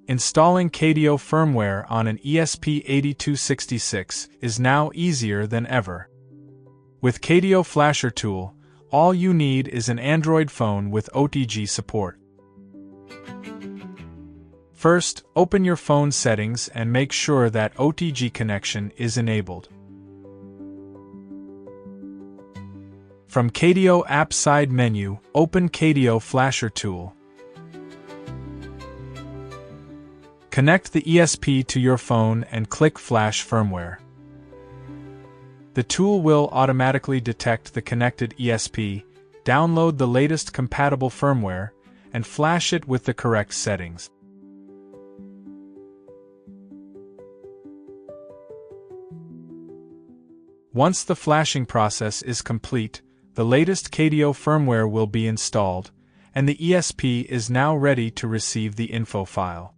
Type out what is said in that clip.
Installing CADIO firmware on an ESP8266 is now easier than ever. With CADIO Flasher Tool, all you need is an Android phone with OTG support. First, open your phone settings and make sure that OTG connection is enabled. From CADIO app side menu, open CADIO Flasher Tool. Connect the ESP to your phone and click Flash Firmware. The tool will automatically detect the connected ESP, download the latest compatible firmware, and flash it with the correct settings. Once the flashing process is complete, the latest CADIO firmware will be installed, and the ESP is now ready to receive the info file.